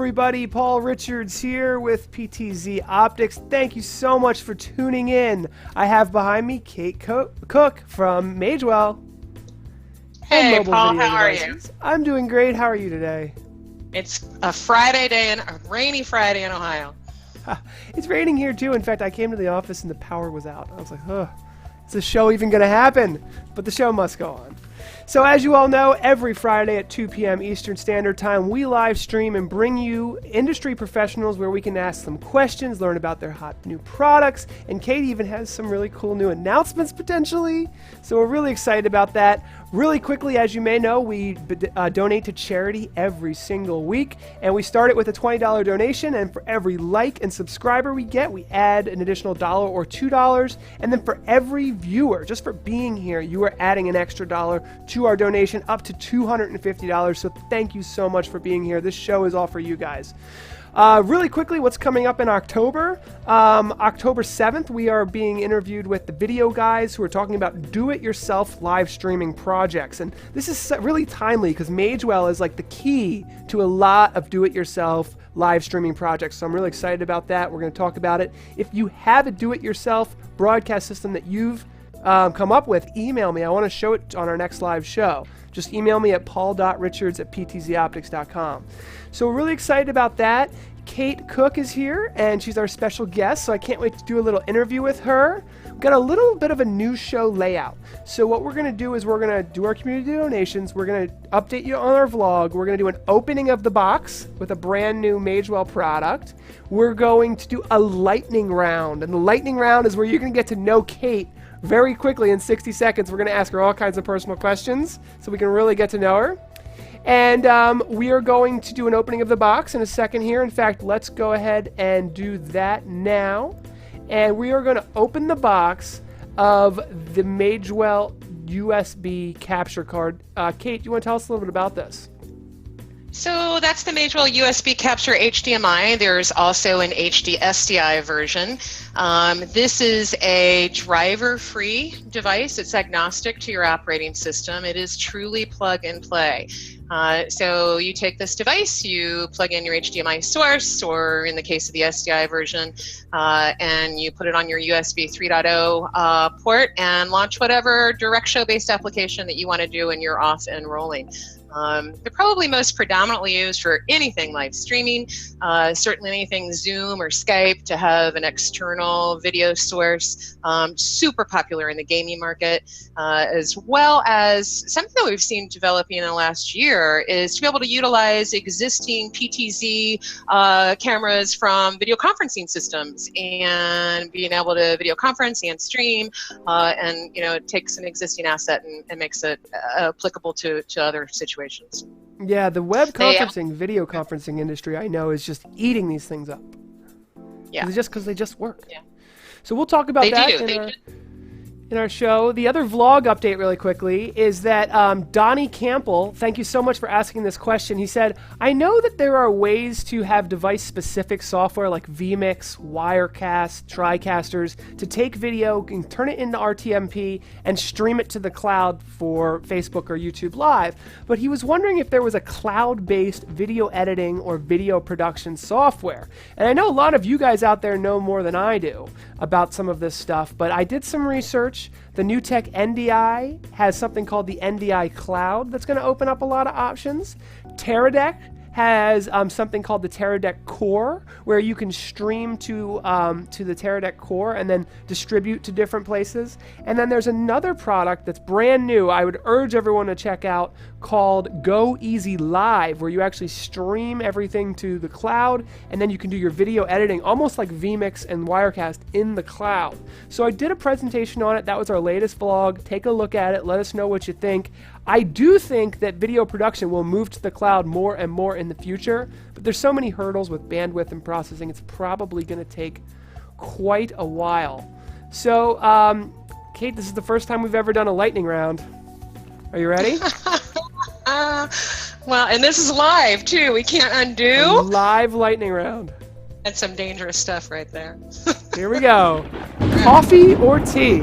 everybody. Paul Richards here with PTZOptics. Thank you so much for tuning in. I have behind me Kate Koch from Magewell. Hey, Paul, how are you? I'm doing great. How are you today? It's a Friday day, a rainy Friday in Ohio. It's raining here too. In fact, I came to the office and the power was out. I was like, "Ugh, is this show even going to happen?" But the show must go on. So as you all know, every Friday at 2 p.m. Eastern Standard Time, we live stream and bring you industry professionals where we can ask them questions, learn about their hot new products, and Kate even has some really cool new announcements potentially. So we're really excited about that. Really quickly, as you may know, we donate to charity every single week, and we start it with a $20 donation, and for every like and subscriber we get, we add an additional $1 or $2, and then for every viewer, just for being here, you are adding an extra $1 to our donation up to $250. So thank you so much for being here. This show is all for you guys. Really quickly, what's coming up in October? October 7th, we are being interviewed with the video guys who are talking about do-it-yourself live streaming projects. And this is really timely because Magewell is like the key to a lot of do-it-yourself live streaming projects. So I'm really excited about that. We're going to talk about it. If you have a do-it-yourself broadcast system that you've come up with, email me. I want to show it on our next live show. Just email me at paul.richards@ptzoptics.com. So we're really excited about that. Kate Koch is here, and she's our special guest, so I can't wait to do a little interview with her. We've got a little bit of a new show layout. So what we're going to do is we're going to do our community donations. We're going to update you on our vlog. We're going to do an opening of the box with a brand new Magewell product. We're going to do a lightning round, and the lightning round is where you're going to get to know Kate very quickly. In 60 seconds. We're going to ask her all kinds of personal questions so we can really get to know her. And we are going to do an opening of the box in a second here. In fact, let's go ahead and do that now. And we are going to open the box of the Magewell USB capture card. Kate, do you want to tell us a little bit about this? So that's the Magewell USB Capture HDMI. There's also an HD SDI version. This is a driver-free device. It's agnostic to your operating system. It is truly plug and play. So you take this device, you plug in your HDMI source, or in the case of the SDI version, and you put it on your USB 3.0 port and launch whatever direct show-based application that you want to do, and you're off and rolling. They're probably most predominantly used for anything live streaming, certainly anything Zoom or Skype to have an external video source. Super popular in the gaming market, as well as something that we've seen developing in the last year is to be able to utilize existing PTZ cameras from video conferencing systems and being able to video conference and stream, and it takes an existing asset and makes it applicable to other situations. Yeah, the web conferencing, video conferencing industry, I know, is just eating these things up. Yeah. Just because they just work. Yeah. So we'll talk about that in our show. The other vlog update really quickly is that Donnie Campbell, thank you so much for asking this question. He said, I know that there are ways to have device-specific software like vMix, Wirecast, TriCasters to take video and turn it into RTMP and stream it to the cloud for Facebook or YouTube Live. But he was wondering if there was a cloud-based video editing or video production software. And I know a lot of you guys out there know more than I do about some of this stuff, but I did some research. The NewTek NDI has something called the NDI Cloud that's going to open up a lot of options. Teradek has something called the Teradek Core, where you can stream to the Teradek Core and then distribute to different places. And then there's another product that's brand new I would urge everyone to check out called Go Easy Live, where you actually stream everything to the cloud and then you can do your video editing almost like vMix and Wirecast in the cloud. So I did a presentation on it. That was our latest vlog. Take a look at it. Let us know what you think. I do think that video production will move to the cloud more and more in the future, but there's so many hurdles with bandwidth and processing, it's probably going to take quite a while. So, Kate, this is the first time we've ever done a lightning round. Are you ready? Well, and this is live, too. We can't undo. A live lightning round. That's some dangerous stuff right there. Here we go. Coffee or tea?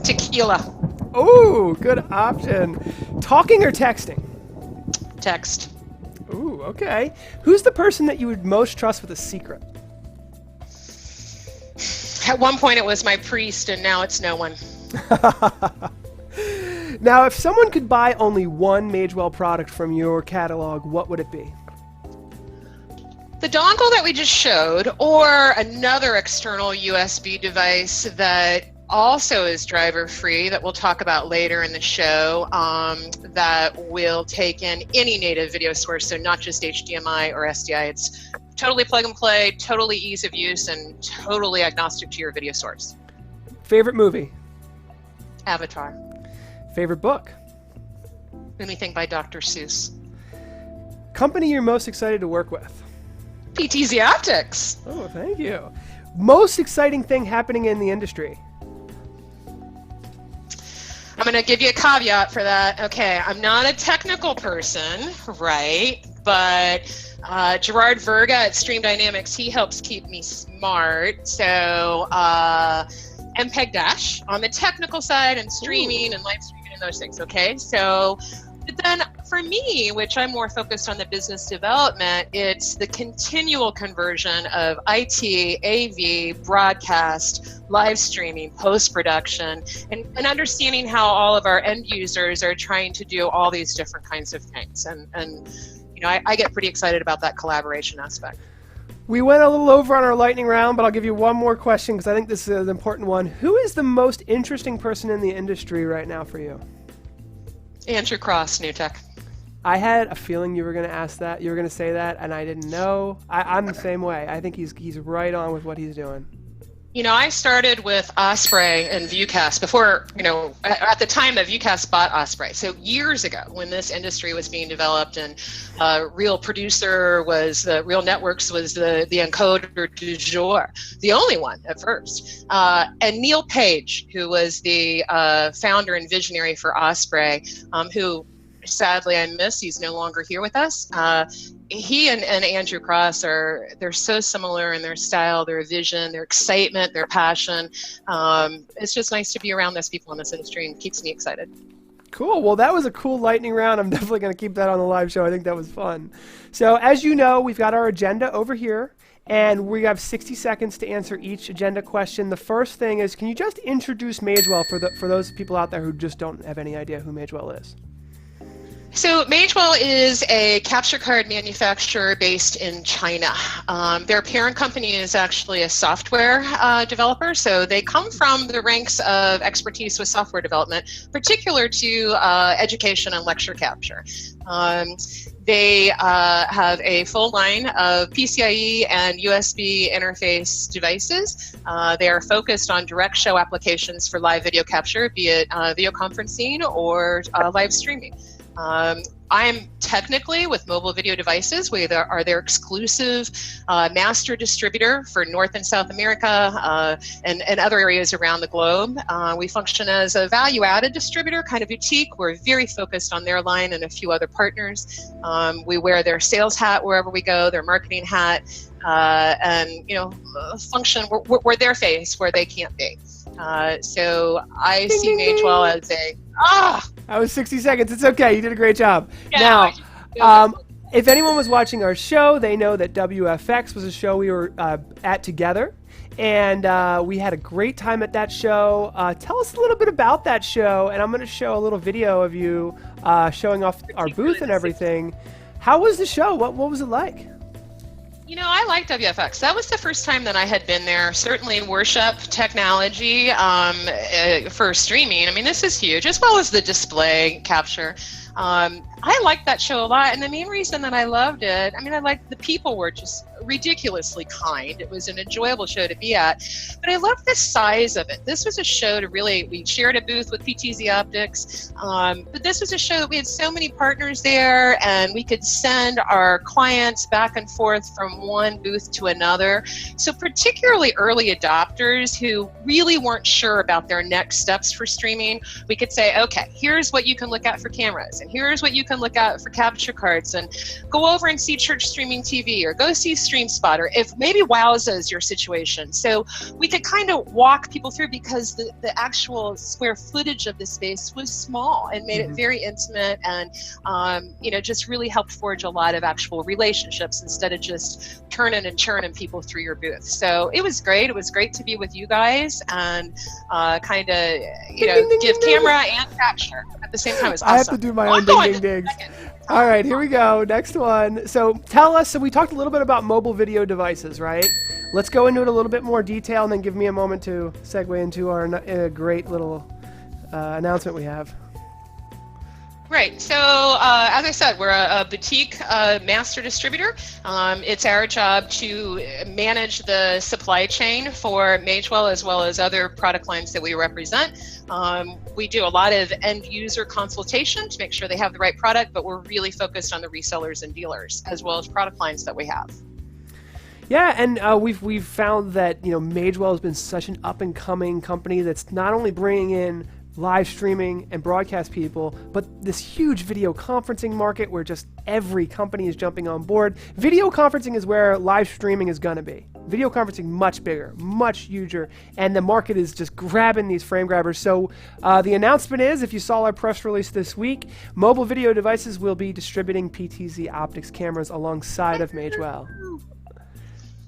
Tequila. Ooh, good option. Talking or texting? Text. Ooh, okay. Who's the person that you would most trust with a secret? At one point it was my priest, and now it's no one. Now, if someone could buy only one Magewell product from your catalog, what would it be? The dongle that we just showed, or another external USB device that also is driver free that we'll talk about later in the show, that will take in any native video source, so not just HDMI or SDI. It's totally plug and play, totally ease of use, and totally agnostic to your video source. Favorite movie? Avatar. Favorite book? Anything by Dr. Seuss. Company you're most excited to work with? PTZOptics. Oh, thank you. Most exciting thing happening in the industry? I'm going to give you a caveat for that. Okay, I'm not a technical person, right? But Gerard Verga at Stream Dynamics, he helps keep me smart. So MPEG Dash on the technical side, and streaming and live streaming and those things, okay? So, but then for me, which I'm more focused on the business development, it's the continual conversion of IT, AV, broadcast, live streaming, post-production, and understanding how all of our end users are trying to do all these different kinds of things. And you know, I get pretty excited about that collaboration aspect. We went a little over on our lightning round, but I'll give you one more question because I think this is an important one. Who is the most interesting person in the industry right now for you? Andrew Cross, NewTek. I had a feeling you were going to ask that. You were going to say that, and I didn't know. I'm the same way. I think he's right on with what he's doing. You know, I started with Osprey and Viewcast before, you know, at the time that Viewcast bought Osprey. So years ago, when this industry was being developed, and Real Producer was Real Networks was the encoder du jour, the only one at first. And Neil Page, who was the founder and visionary for Osprey, who sadly I miss, he's no longer here with us. He and Andrew Cross they're so similar in their style, their vision, their excitement, their passion. It's just nice to be around those people in this industry, and keeps me excited. Cool. Well, that was a cool lightning round. I'm definitely going to keep that on the live show. I think that was fun. So as you know, we've got our agenda over here, and we have 60 seconds to answer each agenda question. The first thing is, can you just introduce Magewell for those people out there who just don't have any idea who Magewell is? So Magewell is a capture card manufacturer based in China. Their parent company is actually a software developer, so they come from the ranks of expertise with software development, particular to education and lecture capture. They have a full line of PCIe and USB interface devices. They are focused on direct show applications for live video capture, be it video conferencing or live streaming. I'm technically with mobile video devices. We are their exclusive master distributor for North and South America and other areas around the globe. We function as a value-added distributor, kind of boutique. We're very focused on their line and a few other partners. We wear their sales hat wherever we go, their marketing hat, and you know, function. We're their face where they can't be. So I see Magewell as a That was 60 seconds. It's okay. You did a great job. Yeah, now, if anyone was watching our show, they know that WFX was a show we were at together, and we had a great time at that show. Tell us a little bit about that show, and I'm going to show a little video of you showing off our booth and everything. How was the show? What was it like? You know, I like WFX. That was the first time that I had been there. Certainly worship technology for streaming. I mean, this is huge, as well as the display capture. I liked that show a lot, and the main reason that I loved it, I mean, I liked the people were just ridiculously kind. It was an enjoyable show to be at, but I loved the size of it. This was a show to really, we shared a booth with PTZOptics, but this was a show that we had so many partners there, and we could send our clients back and forth from one booth to another. So particularly early adopters who really weren't sure about their next steps for streaming, we could say, okay, here's what you can look at for cameras, and here's what you can look at for capture cards, and go over and see church streaming TV, or go see StreamSpot, or if maybe Wowza is your situation. So we could kind of walk people through, because the actual square footage of the space was small and made it very intimate, and just really helped forge a lot of actual relationships instead of just turning and churning people through your booth. So it was great. It was great to be with you guys and kind of give camera and capture at the same time. It's awesome. I have to do my own ding ding dings. All right, here we go. Next one. So tell us, so we talked a little bit about mobile video devices, right? Let's go into it a little bit more detail, and then give me a moment to segue into our great little announcement we have. Right. So as I said, we're a boutique master distributor. It's our job to manage the supply chain for Magewell as well as other product lines that we represent. We do a lot of end user consultation to make sure they have the right product, but we're really focused on the resellers and dealers as well as product lines that we have. Yeah, and we've found that Magewell has been such an up and coming company that's not only bringing in live streaming and broadcast people, but this huge video conferencing market where just every company is jumping on board. Video conferencing is where live streaming is going to be. Video conferencing much bigger, much huger, and the market is just grabbing these frame grabbers. So the announcement is, if you saw our press release this week, mobile video devices will be distributing PTZOptics cameras alongside of Magewell.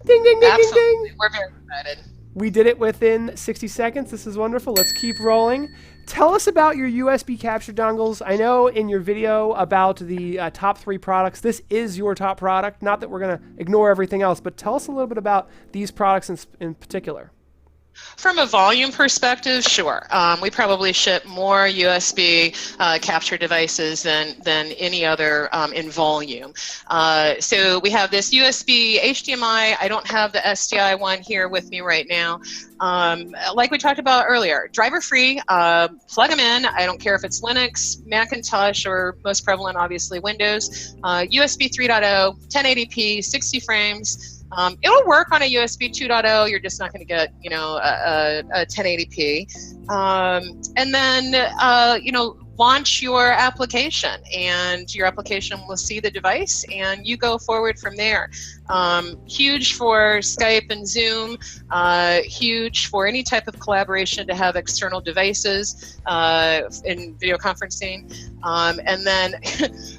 Ding, ding, ding, Absolutely. ding, ding. We're very excited. We did it within 60 seconds. This is wonderful. Let's keep rolling. Tell us about your USB capture dongles. I know in your video about the top 3 products, this is your top product. Not that we're going to ignore everything else, but tell us a little bit about these products in particular. From a volume perspective, sure. We probably ship more USB capture devices than any other in volume. So we have this USB HDMI. I don't have the SDI one here with me right now. Like we talked about earlier, driver free, plug them in. I don't care if it's Linux, Macintosh, or most prevalent, obviously, Windows. USB 3.0, 1080p, 60 frames. It'll work on a USB 2.0. You're just not going to get, a 1080p. And then, launch your application, and your application will see the device, and you go forward from there. Huge for Skype and Zoom. Huge for any type of collaboration to have external devices in video conferencing. And then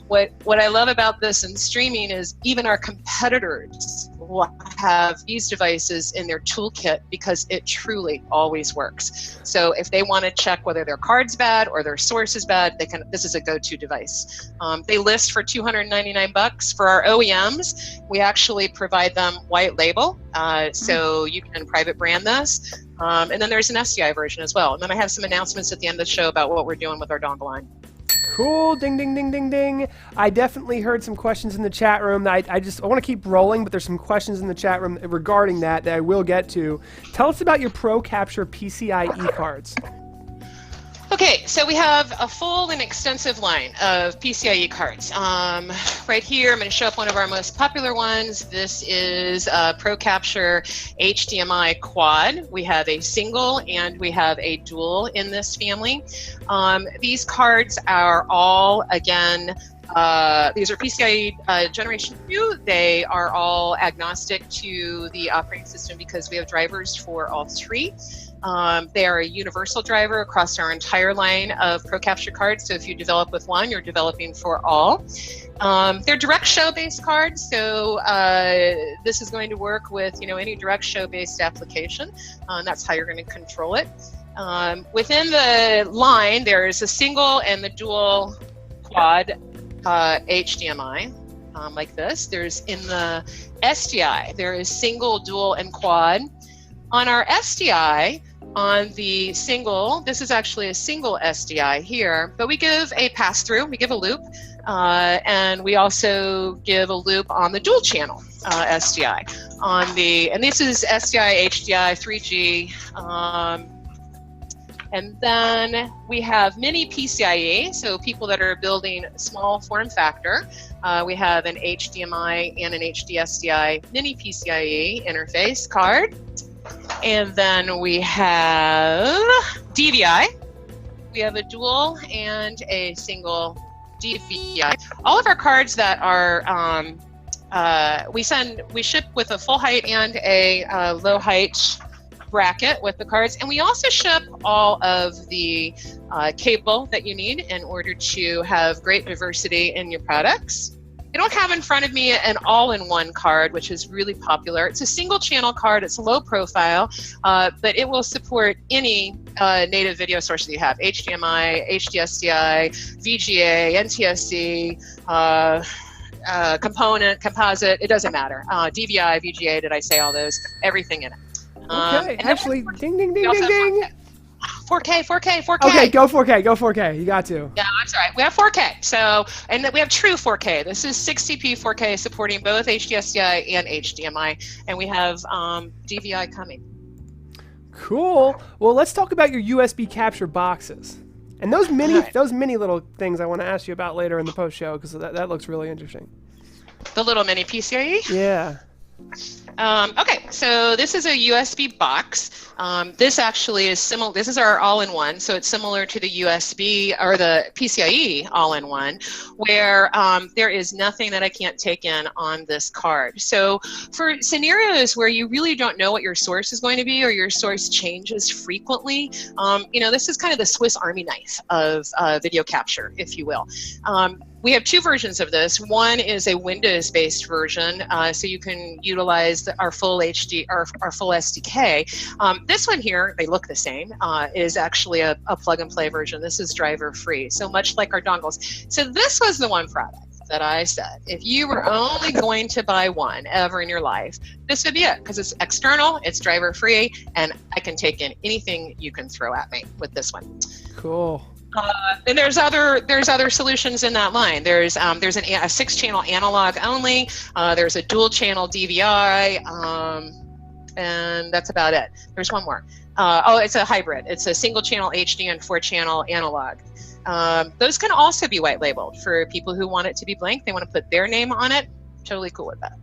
what I love about this in streaming is even our competitors will have these devices in their toolkit because it truly always works. So if they want to check whether their card's bad or their source is bad, this is a go-to device. They list for $299. For our OEMs, we actually provide them white label, so you can private brand this. And then there's an SDI version as well. And then I have some announcements at the end of the show about what we're doing with our dongle line. Cool. Ding, ding, ding, ding, ding. I definitely heard some questions in the chat room. I want to keep rolling, but there's some questions in the chat room regarding that I will get to. Tell us about your Pro Capture PCIe cards. Okay, so we have a full and extensive line of PCIe cards. Right here, I'm going to show up one of our most popular ones. This is Pro Capture HDMI Quad. We have a single and we have a dual in this family. These cards are all, again, these are PCIe Generation 2. They are all agnostic to the operating system because we have drivers for all 3. They are a universal driver across our entire line of Pro Capture cards. So if you develop with one, you're developing for all. They're direct show based cards. So this is going to work with any direct show based application. That's how you're going to control it. Within the line, there is a single and the dual quad HDMI. Like this. There's in the SDI, there is single, dual, and quad. On our SDI, on the single, this is actually a single SDI here, but we give a pass-through, we give a loop, and we also give a loop on the dual channel SDI. And this is SDI, HDI, 3G, and then we have mini PCIe, so people that are building small form factor. We have an HDMI and an HD SDI mini PCIe interface card. And then we have DVI. We have a dual and a single DVI. All of our cards that are we ship with a full height and a low height bracket with the cards, and we also ship all of the cable that you need in order to have great diversity in your products. I don't have in front of me an all-in-one card, which is really popular. It's a single channel card, it's low profile, but it will support any native video source that you have: HDMI, HDSDI, VGA, NTSC, composite, it doesn't matter. DVI, VGA, did I say all those? Everything in it. Okay, actually, ding, ding, ding, ding, ding. 4K. Okay, go 4K. You got to. Yeah, I'm sorry. We have 4K. So, and we have true 4K. This is 60p 4K supporting both HDSDI and HDMI, and we have DVI coming. Cool. Well, let's talk about your USB capture boxes and those mini little things I want to ask you about later in the post show, because that looks really interesting. The little mini PCIe. Yeah. Okay, so this is a USB box. This actually is similar. This is our all-in-one, so it's similar to the USB or the PCIe all-in-one, where there is nothing that I can't take in on this card. So for scenarios where you really don't know what your source is going to be, or your source changes frequently, this is kind of the Swiss Army knife of video capture, if you will. We have two versions of this. One is a Windows-based version, so you can utilize our full HD, our full SDK. This one here, they look the same, is actually a plug-and-play version. This is driver-free, so much like our dongles. So this was the one product that I said, if you were only going to buy one ever in your life, this would be it, because it's external, it's driver-free, and I can take in anything you can throw at me with this one. Cool. And there's other solutions in that line. There's a 6-channel analog only. There's a dual channel DVI, and that's about it. There's one more. It's a hybrid. It's a single channel HD and 4-channel analog. Those can also be white labeled for people who want it to be blank. They want to put their name on it. Totally cool with that.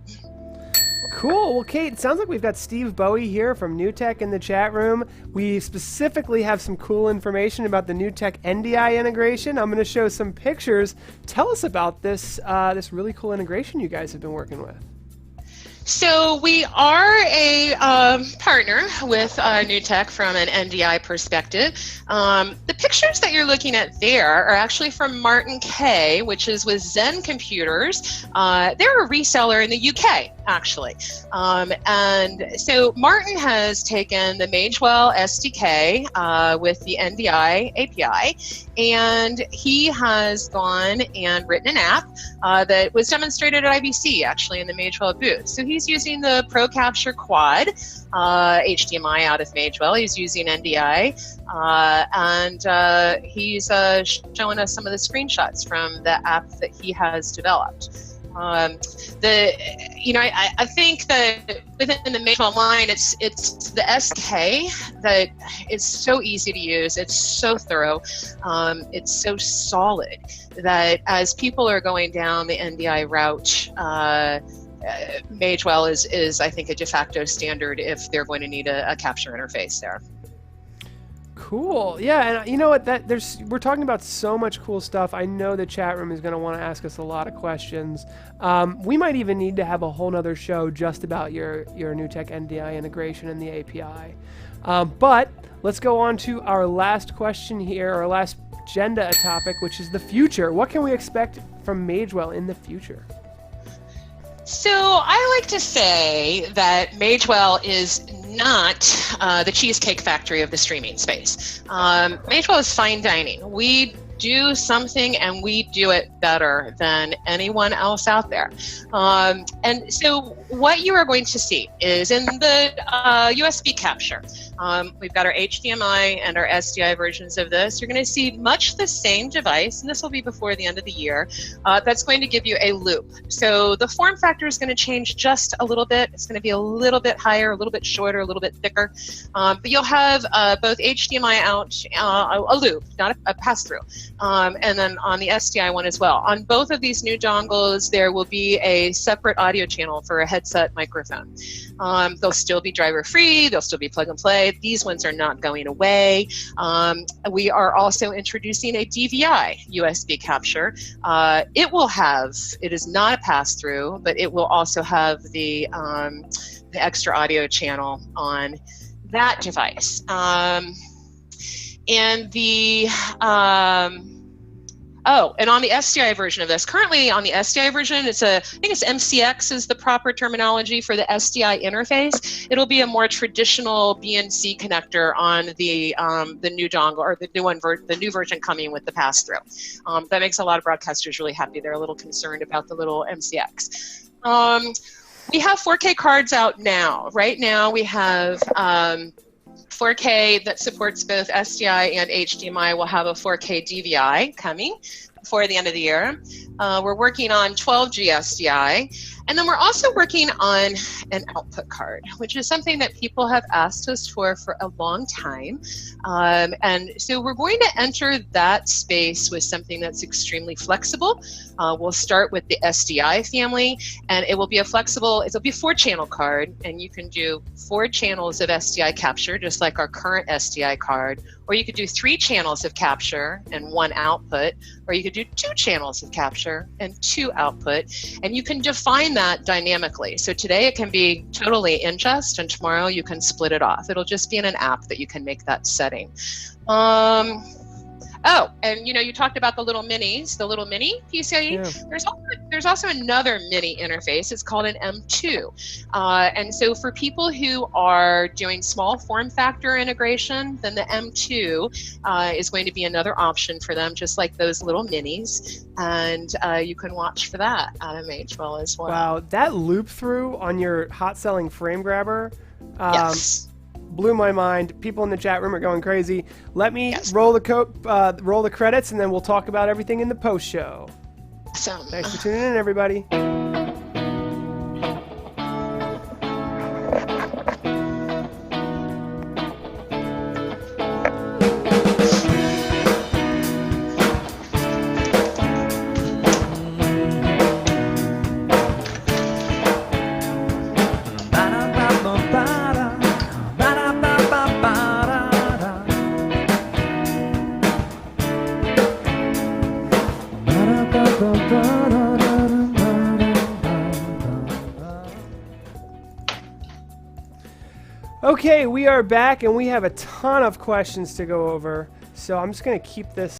Cool. Well, Kate, it sounds like we've got Steve Bowie here from NewTek in the chat room. We specifically have some cool information about the NewTek NDI integration. I'm going to show some pictures. Tell us about this really cool integration you guys have been working with. So we are a partner with NewTek from an NDI perspective. The pictures that you're looking at there are actually from Martin K, which is with Zen Computers. They're a reseller in the UK, actually. And so Martin has taken the Magewell SDK with the NDI API, and he has gone and written an app that was demonstrated at IBC, actually, in the Magewell booth. So he's using the Pro Capture Quad, HDMI out of Magewell. He's using NDI, and he's showing us some of the screenshots from the app that he has developed. I think that within the Magewell line, it's the SK that is so easy to use. It's so thorough. It's so solid that as people are going down the NDI route, Magewell is I think a de facto standard if they're going to need a capture interface there. Cool. Yeah, and you know what? We're talking about so much cool stuff. I know the chat room is going to want to ask us a lot of questions. We might even need to have a whole nother show just about your NewTek NDI integration and the API. But let's go on to our last question here, our last agenda topic, which is the future. What can we expect from Magewell in the future? So I like to say that Magewell is not the Cheesecake Factory of the streaming space. Magewell is fine dining. We do something and we do it better than anyone else out there. And so what you are going to see is in the USB capture, we've got our HDMI and our SDI versions of this. You're going to see much the same device, and this will be before the end of the year, that's going to give you a loop. So the form factor is going to change just a little bit. It's going to be a little bit higher, a little bit shorter, a little bit thicker. But you'll have both HDMI out, a loop, not a pass-through, and then on the SDI one as well. On both of these new dongles, there will be a separate audio channel for a head headset microphone. They'll still be driver free, they'll still be plug and play. These ones are not going away. We are also introducing a DVI USB capture. It is not a pass-through, but it will also have the extra audio channel on that device. And on the SDI version of this, currently on the SDI version, I think it's MCX is the proper terminology for the SDI interface. It'll be a more traditional BNC connector on the new dongle, or the new version coming with the pass-through. That makes a lot of broadcasters really happy. They're a little concerned about the little MCX. We have 4K cards out now. Right now we have 4K that supports both SDI and HDMI. Will have a 4K DVI coming before the end of the year. We're working on 12G SDI. And then we're also working on an output card, which is something that people have asked us for a long time. And so we're going to enter that space with something that's extremely flexible. We'll start with the SDI family, and it will be it'll be a 4-channel card, and you can do 4 channels of SDI capture, just like our current SDI card, or you could do 3 channels of capture and 1 output, or you could do 2 channels of capture and 2 output, and you can define that dynamically. So today it can be totally ingest, and tomorrow you can split it off. It'll just be in an app that you can make that setting. Oh, and you talked about the little minis, the little mini PCIe. Yeah. There's also another mini interface. It's called an M2. And so for people who are doing small form factor integration, then the M2 is going to be another option for them, just like those little minis. And you can watch for that out of Magewell as well. Wow, that loop through on your hot selling frame grabber. Yes. Blew my mind. People in the chat room are going crazy. Let me roll the credits, and then we'll talk about everything in the post show. Awesome. Thanks for tuning in, everybody. Okay, we are back, and we have a ton of questions to go over, so I'm just going to keep this